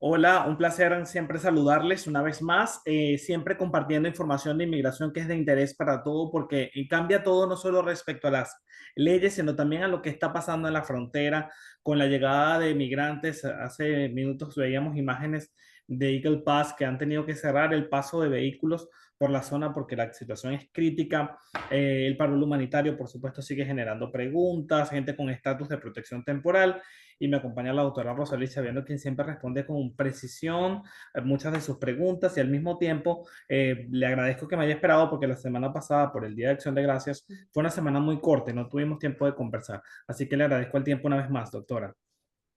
Hola, un placer siempre saludarles una vez más, siempre compartiendo información de inmigración que es de interés para todo, porque cambia todo no solo respecto a las leyes, sino también a lo que está pasando en la frontera con la llegada de migrantes. Hace minutos veíamos imágenes de Eagle Pass que han tenido que cerrar el paso de vehículos por la zona porque la situación es crítica. El paro humanitario, por supuesto, sigue generando preguntas, gente con estatus de protección temporal y me acompaña la doctora Rosalía Chaviano, quien siempre responde con precisión muchas de sus preguntas y al mismo tiempo le agradezco que me haya esperado porque la semana pasada, por el Día de Acción de Gracias, fue una semana muy corta y no tuvimos tiempo de conversar. Así que le agradezco el tiempo una vez más, doctora.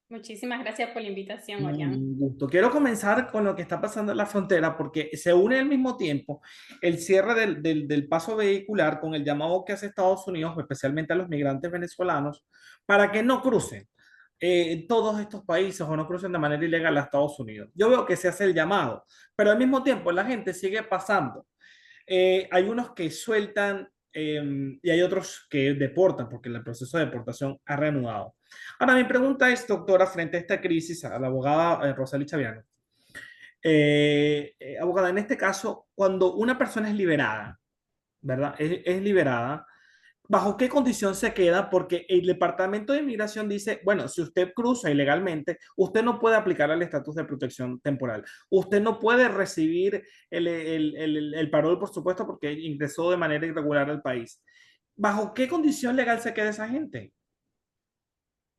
Muchísimas gracias por la invitación, Orián. Un gusto. Quiero comenzar con lo que está pasando en la frontera porque se une al mismo tiempo el cierre del paso vehicular con el llamado que hace Estados Unidos, especialmente a los migrantes venezolanos, para que no crucen todos estos países o no crucen de manera ilegal a Estados Unidos. Yo veo que se hace el llamado, pero al mismo tiempo la gente sigue pasando. Hay unos que sueltan y hay otros que deportan porque el proceso de deportación ha reanudado. Ahora, mi pregunta es, doctora, frente a esta crisis, a la abogada Rosalía Chaviano. Abogada, en este caso, cuando una persona es liberada, ¿verdad? Es liberada, ¿bajo qué condición se queda? Porque el Departamento de Inmigración dice, bueno, si usted cruza ilegalmente, usted no puede aplicar al estatus de protección temporal. Usted no puede recibir el parol, por supuesto, porque ingresó de manera irregular al país. ¿Bajo qué condición legal se queda esa gente?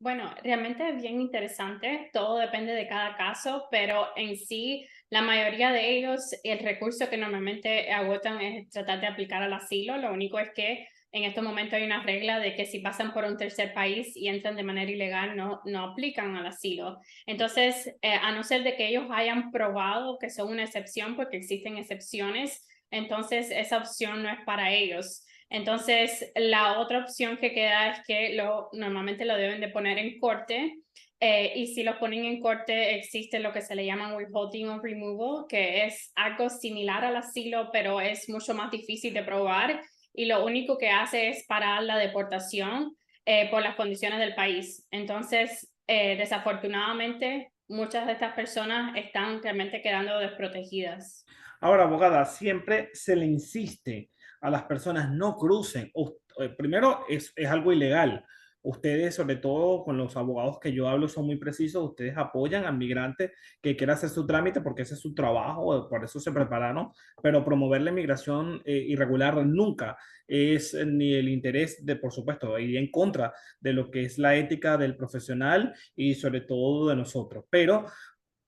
Bueno, realmente es bien interesante, todo depende de cada caso, pero en sí, la mayoría de ellos, el recurso que normalmente agotan es tratar de aplicar al asilo. Lo único es que en estos momentos hay una regla de que si pasan por un tercer país y entran de manera ilegal, no aplican al asilo. Entonces, a no ser de que ellos hayan probado que son una excepción, porque existen excepciones, entonces esa opción no es para ellos. Entonces, la otra opción que queda es que normalmente lo deben de poner en corte, y si lo ponen en corte existe lo que se le llama withholding of removal, que es algo similar al asilo, pero es mucho más difícil de probar y lo único que hace es parar la deportación por las condiciones del país. Entonces, desafortunadamente, muchas de estas personas están realmente quedando desprotegidas. Ahora, abogada, siempre se le insiste a las personas no crucen. Primero, es algo ilegal. Ustedes, sobre todo con los abogados que yo hablo, son muy precisos. Ustedes apoyan al migrante que quiera hacer su trámite porque ese es su trabajo, por eso se prepararon. Pero promover la inmigración irregular nunca es ni el interés de, por supuesto, ir en contra de lo que es la ética del profesional y sobre todo de nosotros. Pero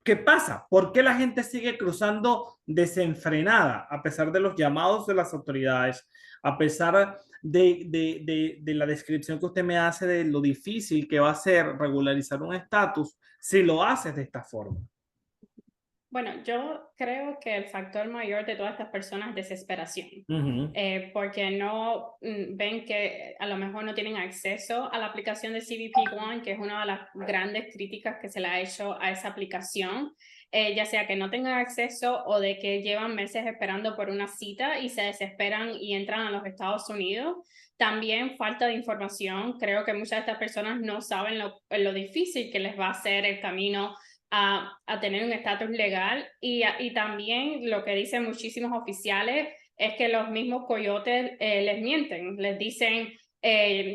¿qué pasa? ¿Por qué la gente sigue cruzando desenfrenada a pesar de los llamados de las autoridades, a pesar de la descripción que usted me hace de lo difícil que va a ser regularizar un estatus si lo haces de esta forma? Bueno, yo creo que el factor mayor de todas estas personas es desesperación, Ujú. porque no ven que a lo mejor no tienen acceso a la aplicación de CBP One, que es una de las grandes críticas que se le ha hecho a esa aplicación, ya sea que no tengan acceso o de que llevan meses esperando por una cita y se desesperan y entran a los Estados Unidos. También falta de información. Creo que muchas de estas personas no saben lo difícil que les va a ser el camino a tener un estatus legal y también lo que dicen muchísimos oficiales es que los mismos coyotes les mienten, les dicen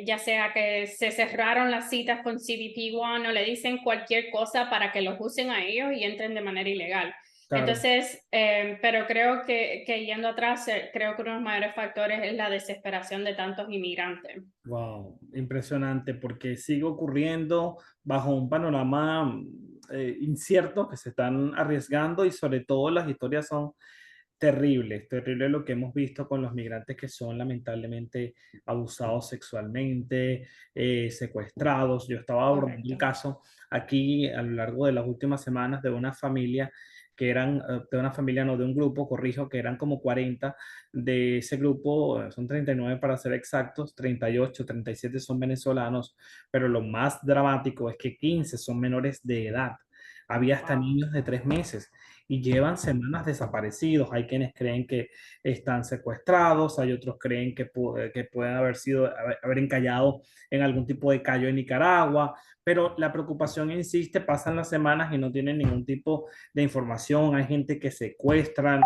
ya sea que se cerraron las citas con CBP One o le dicen cualquier cosa para que los usen a ellos y entren de manera ilegal. Claro. Entonces, pero creo que yendo atrás, creo que uno de los mayores factores es la desesperación de tantos inmigrantes. Wow, impresionante, porque sigue ocurriendo bajo un panorama incierto que se están arriesgando y sobre todo las historias son terribles, terrible lo que hemos visto con los migrantes que son lamentablemente abusados sexualmente, secuestrados. Yo estaba abordando un Correcto. caso aquí a lo largo de las últimas semanas de una familia que eran, de una familia, no, de un grupo, corrijo, que eran como 40 de ese grupo, son 39 para ser exactos, 38, 37 son venezolanos, pero lo más dramático es que 15 son menores de edad. Había hasta Wow. niños de 3 meses y llevan semanas desaparecidos. Hay quienes creen que están secuestrados, hay otros creen que pueden haber sido, haber encallado en algún tipo de callo en Nicaragua, pero la preocupación insiste, pasan las semanas y no tienen ningún tipo de información, hay gente que secuestran,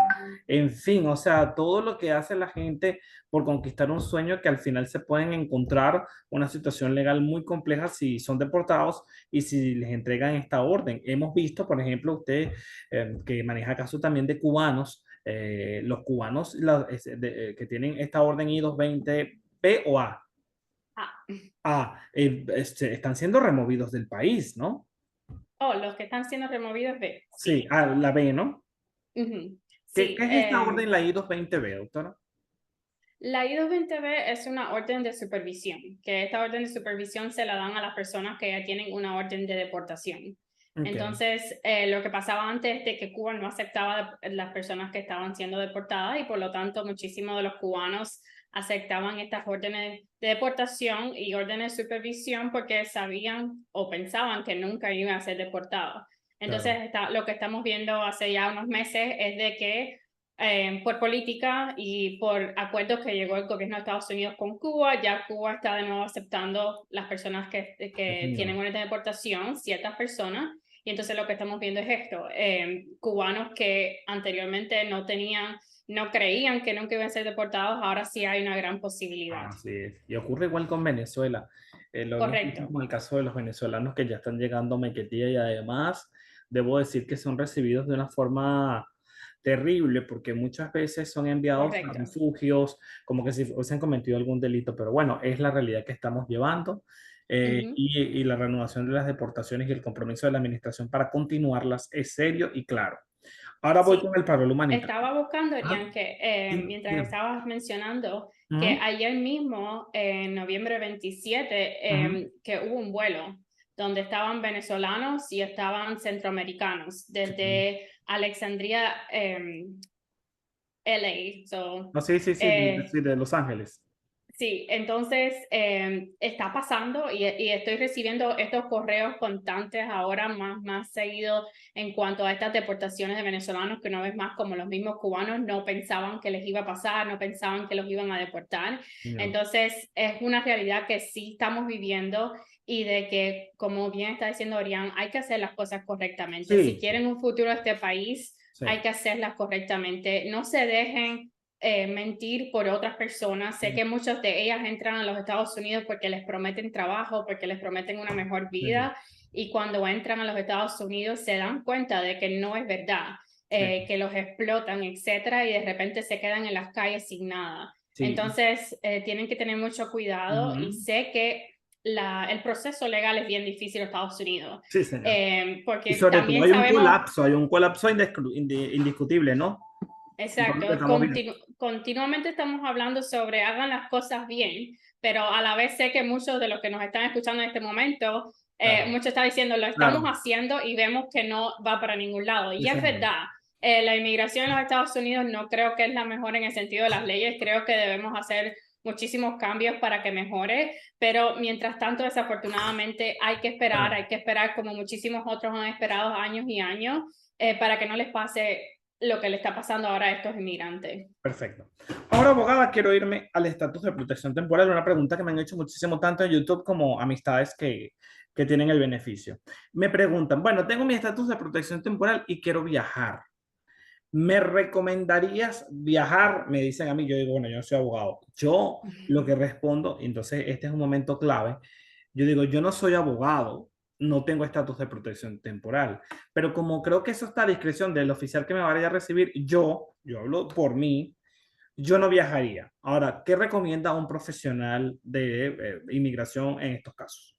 en fin, o sea, todo lo que hace la gente por conquistar un sueño que al final se pueden encontrar una situación legal muy compleja si son deportados y si les entregan esta orden. Hemos visto, por ejemplo, usted que maneja casos también de cubanos, los cubanos que tienen esta orden I-220 B o A, Ah, están siendo removidos del país, ¿no? oh, los que están siendo removidos de, Sí, sí. la B, ¿no? Ujú. ¿Qué Sí, es esta orden, la I-220B, doctora? la I-220B es una orden de supervisión, que esta orden de supervisión se la dan a las personas que ya tienen una orden de deportación. Ok, Entonces, lo que pasaba antes es de que Cuba no aceptaba las personas que estaban siendo deportadas y por lo tanto muchísimos de los cubanos aceptaban estas órdenes de deportación y órdenes de supervisión porque sabían o pensaban que nunca iban a ser deportados. Entonces, claro. lo que estamos viendo hace ya unos meses es de que por política y por acuerdos que llegó el gobierno de Estados Unidos con Cuba, ya Cuba está de nuevo aceptando las personas que tienen una deportación, ciertas personas, y entonces lo que estamos viendo es esto, cubanos que anteriormente no tenían, no creían que nunca iban a ser deportados, ahora sí hay una gran posibilidad. Así es. Y ocurre igual con Venezuela. Lo hemos visto Correcto, con el caso de los venezolanos que ya están llegando a Mequetía y además debo decir que son recibidos de una forma terrible porque muchas veces son enviados a correcto. refugios como que si hubiesen cometido algún delito. Pero bueno, es la realidad que estamos llevando Ujú. y la reanudación de las deportaciones y el compromiso de la administración para continuarlas es serio y claro. Ahora voy con Sí, el parol humanitario. estaba buscando, Ajá. Rian, que Sí, mientras dígame. estabas mencionando que Ujú, ayer mismo, en noviembre 27, ujú. que hubo un vuelo donde estaban venezolanos y estaban centroamericanos Sí. desde Alexandria, LA. No, sí, sí, sí, Eh, sí, de Los Ángeles. Sí, entonces está pasando y estoy recibiendo estos correos constantes ahora más seguido en cuanto a estas deportaciones de venezolanos que una vez más como los mismos cubanos no pensaban que les iba a pasar, no pensaban que los iban a deportar. No. Entonces es una realidad que sí estamos viviendo y de que, como bien está diciendo Orián, hay que hacer las cosas correctamente. Si Sí, quieren un futuro a este país, sí, hay que hacerlas correctamente. No se dejen mentir por otras personas. Sé que muchas de ellas entran a los Estados Unidos porque les prometen trabajo, porque les prometen una mejor sí, vida y cuando entran a los Estados Unidos se dan cuenta de que no es verdad, sí, que los explotan, etcétera, y de repente se quedan en las calles sin nada. sí. Entonces, tienen que tener mucho cuidado y Ujú. sé que el proceso legal es bien difícil en Estados Unidos, Sí, señor. Y porque sobre todo también sabemos. hay un colapso indiscutible, ¿no? En todo lo que Exacto, estamos viendo. continuamente estamos hablando sobre hagan las cosas bien, pero a la vez sé que muchos de los que nos están escuchando en este momento, Claro, muchos están diciendo lo estamos claro, haciendo y vemos que no va para ningún lado. sí, Y es señor. verdad, la inmigración en los Estados Unidos no creo que es la mejor en el sentido de las leyes, creo que debemos hacer muchísimos cambios para que mejore, pero mientras tanto, desafortunadamente, Claro, hay que esperar como muchísimos otros han esperado años y años para que no les pase lo que le está pasando ahora a estos inmigrantes. perfecto. Ahora, abogada, quiero irme al estatus de protección temporal. Una pregunta que me han hecho muchísimo, tanto en YouTube como amistades que tienen el beneficio. Me preguntan, bueno, tengo mi estatus de protección temporal y quiero viajar. ¿Me recomendarías viajar? Me dicen a mí, yo digo, bueno, yo no soy abogado. Yo lo que respondo, entonces este es un momento clave, yo digo, yo no soy abogado, no tengo estatus de protección temporal, pero como creo que eso está a discreción del oficial que me vaya a recibir, yo hablo por mí, yo no viajaría. Ahora, ¿qué recomienda un profesional de inmigración en estos casos?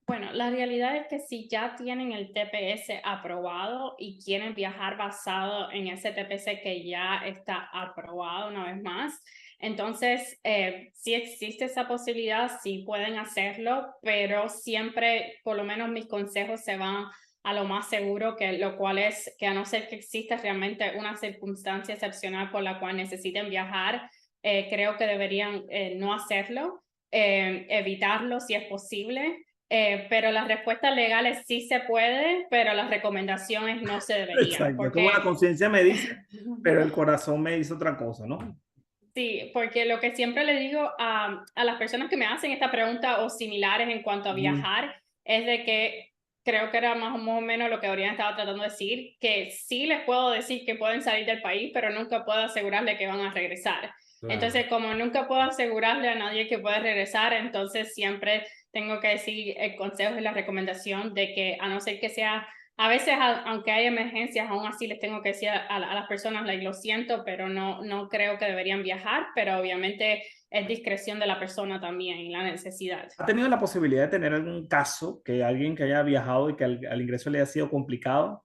Bueno, la realidad es que si ya tienen el TPS aprobado y quieren viajar basado en ese TPS que ya está aprobado una vez más, entonces sí existe esa posibilidad, sí pueden hacerlo, pero siempre, por lo menos mis consejos se van a lo más seguro, que lo cual es que a no ser que exista realmente una circunstancia excepcional por la cual necesiten viajar, creo que deberían no hacerlo, evitarlo si es posible. Pero las respuestas legales sí se puede, pero las recomendaciones no se deberían, Exacto, como la porque conciencia me dice, pero el corazón me dice otra cosa, ¿no? Sí, porque lo que siempre le digo a las personas que me hacen esta pregunta o similares en cuanto a Ujú, viajar es de que creo que era más o menos lo que Orián estaba tratando de decir, que sí les puedo decir que pueden salir del país, pero nunca puedo asegurarle que van a regresar. claro. Entonces, como nunca puedo asegurarle a nadie que puede regresar, entonces siempre tengo que decir el consejo y la recomendación de que a no ser que sea a veces, aunque hay emergencias, aún así les tengo que decir a las personas, like, lo siento, pero no creo que deberían viajar, pero obviamente es discreción de la persona también y la necesidad. ¿Ha tenido la posibilidad de tener algún caso que alguien que haya viajado y que al ingreso le haya sido complicado?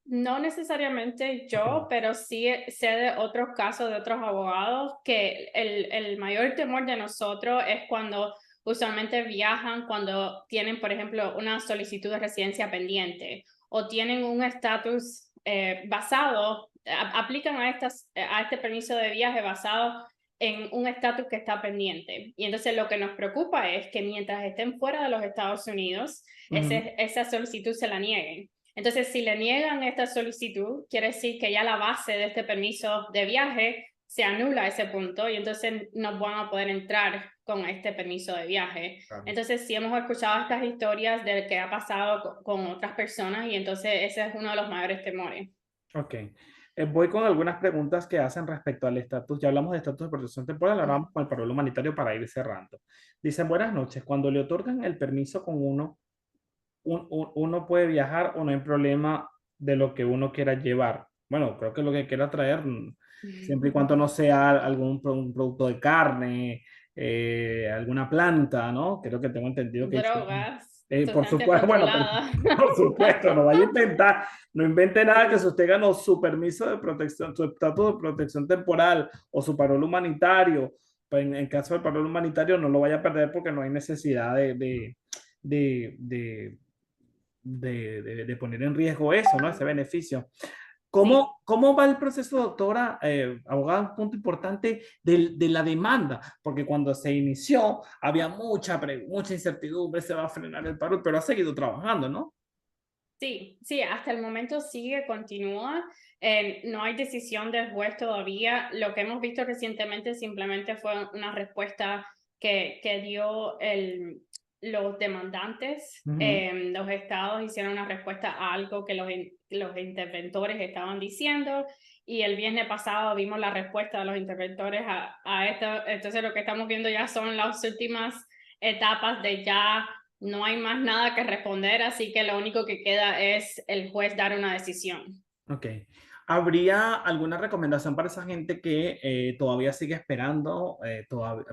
No necesariamente Ok. yo, pero sí sé de otros casos de otros abogados que el mayor temor de nosotros es cuando usualmente viajan, cuando tienen, por ejemplo, una solicitud de residencia pendiente o tienen un estatus basado, aplican a este permiso de viaje basado en un estatus que está pendiente. Y entonces lo que nos preocupa es que mientras estén fuera de los Estados Unidos, Ujú. esa solicitud se la nieguen. Entonces, si le niegan esta solicitud, quiere decir que ya la base de este permiso de viaje se anula a ese punto y entonces no van a poder entrar con este permiso de viaje. Claro. Entonces, sí hemos escuchado estas historias de que ha pasado con otras personas y entonces ese es uno de los mayores temores. Ok. Voy con algunas preguntas que hacen respecto al estatus. Ya hablamos de estatus de protección temporal, ahora vamos con el parol humanitario para ir cerrando. Dicen, buenas noches, cuando le otorgan el permiso con uno, uno puede viajar o no hay problema de lo que uno quiera llevar. Bueno, creo que lo que quiera traer, siempre y cuando no sea un producto de carne, alguna planta, ¿no? Creo que tengo entendido que Drogas, por sustancias supuesto, bueno, controladas. por supuesto, no vaya a intentar, no invente nada que si usted ganó su permiso de protección, su estatus de protección temporal o su parol humanitario, pues en caso del parol humanitario no lo vaya a perder porque no hay necesidad de, de, de poner en riesgo eso, ¿no? Ese beneficio. Sí. ¿Cómo va el proceso, doctora, abogada? Un punto importante de la demanda, porque cuando se inició había mucha incertidumbre, se va a frenar el paro, pero ha seguido trabajando, ¿no? Sí, sí, hasta el momento sigue, continúa. No hay decisión del juez todavía. Lo que hemos visto recientemente simplemente fue una respuesta que dio los demandantes. Ujú. Los estados hicieron una respuesta a algo que los interventores estaban diciendo y el viernes pasado vimos la respuesta de los interventores a esto. Entonces lo que estamos viendo ya son las últimas etapas de ya no hay más nada que responder, así que lo único que queda es el juez dar una decisión. Ok. ¿Habría alguna recomendación para esa gente que todavía sigue esperando?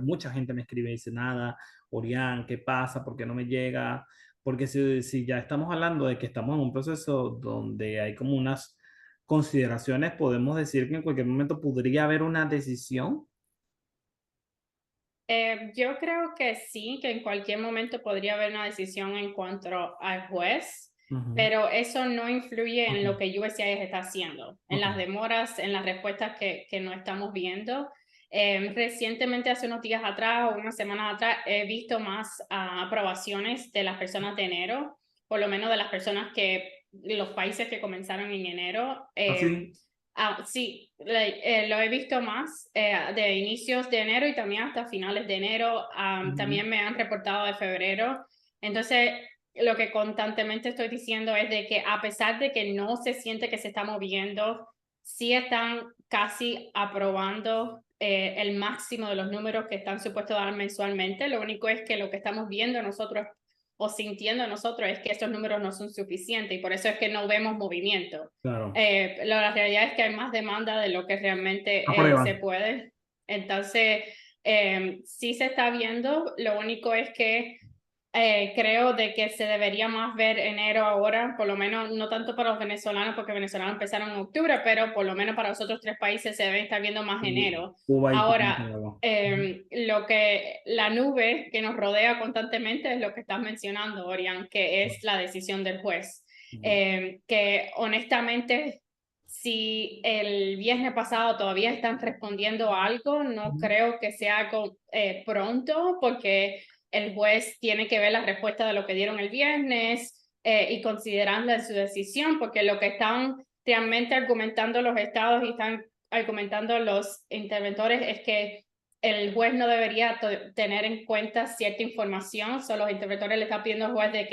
Mucha gente me escribe y dice, nada, Orián, ¿qué pasa? ¿Por qué no me llega? Porque si ya estamos hablando de que estamos en un proceso donde hay como unas consideraciones, podemos decir que en cualquier momento podría haber una decisión. Yo creo que sí, que en cualquier momento podría haber una decisión en cuanto al juez, Ujú. pero eso no influye Ok, en lo que USCIS está haciendo, en ok. las demoras, en las respuestas que no estamos viendo. Recientemente, hace unos días atrás o unas semanas atrás, he visto más aprobaciones de las personas de enero, por lo menos de las personas los países que comenzaron en enero. Así. Sí, lo he visto más de inicios de enero y también hasta finales de enero. Ujú. También me han reportado de febrero. Entonces, lo que constantemente estoy diciendo es de que a pesar de que no se siente que se está moviendo, sí están casi aprobando el máximo de los números que están supuestos a dar mensualmente. Lo único es que lo que estamos viendo nosotros o sintiendo nosotros es que estos números no son suficientes y por eso es que no vemos movimiento. Claro. La realidad es que hay más demanda de lo que realmente se Aprueban. puede. Entonces, sí se está viendo. Lo único es que creo de que se debería más ver enero ahora, por lo menos no tanto para los venezolanos, porque venezolanos empezaron en octubre, pero por lo menos para los otros tres países se debe estar viendo más enero. Cuba y Ahora, Nicaragua. lo que la nube que nos rodea constantemente es lo que estás mencionando, Orián, que es la decisión del juez. Ujú. Que honestamente, si el viernes pasado todavía están respondiendo a algo, no Ujú. creo que sea algo pronto, porque el juez tiene que ver la respuesta de lo que dieron el viernes y considerarla en su decisión, porque lo que están realmente argumentando los estados y están argumentando los interventores es que el juez no debería tener en cuenta cierta información, solo los interventores le están pidiendo al juez de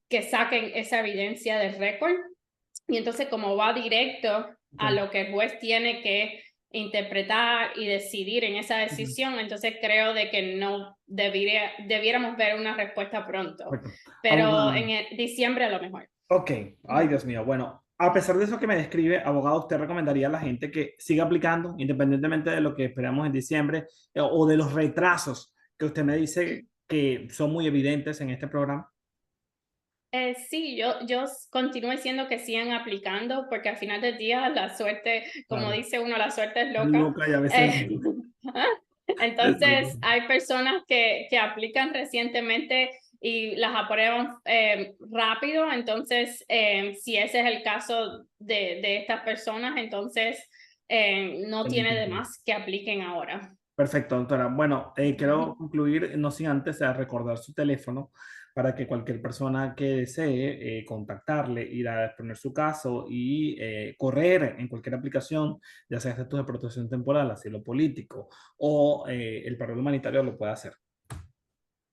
que saquen esa evidencia del récord, y entonces como va directo a lo que el juez tiene que interpretar y decidir en esa decisión, entonces creo de que no debiéramos ver una respuesta pronto, Perfecto. pero Abogado. en diciembre a lo mejor. Ok, ay Dios mío, bueno, a pesar de eso que me describe, abogado, ¿usted recomendaría a la gente que siga aplicando, independientemente de lo que esperamos en diciembre, o de los retrasos que usted me dice que son muy evidentes en este programa? Sí, yo continúo diciendo que sigan aplicando porque al final del día la suerte, como Claro. dice uno, la suerte es loca. Loca y a veces Eh, Exacto. entonces, hay personas que aplican recientemente y las aprueban rápido. Entonces, si ese es el caso de estas personas, entonces no tiene de más que apliquen ahora. Perfecto, doctora. Bueno, quiero concluir, no sin antes recordar su teléfono para que cualquier persona que desee contactarle, ir a exponer su caso y correr en cualquier aplicación, ya sea estatus de protección temporal, asilo político o el paro humanitario, lo pueda hacer.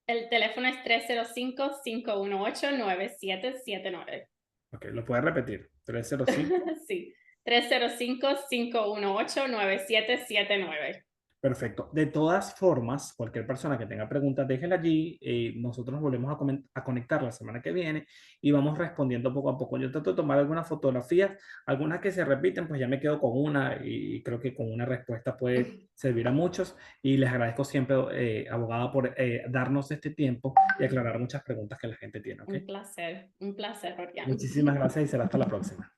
El teléfono es 305-518-9779. Ok, lo puede repetir. 305. Sí, 305-518-9779. Perfecto. De todas formas, cualquier persona que tenga preguntas, déjenla allí. Nosotros nos volvemos a conectar la semana que viene y vamos respondiendo poco a poco. Yo trato de tomar algunas fotografías, algunas que se repiten, pues ya me quedo con una y creo que con una respuesta puede servir a muchos. Y les agradezco siempre, abogada, por darnos este tiempo y aclarar muchas preguntas que la gente tiene. ¿Ok? Un placer, Orián. Muchísimas gracias y será hasta la próxima.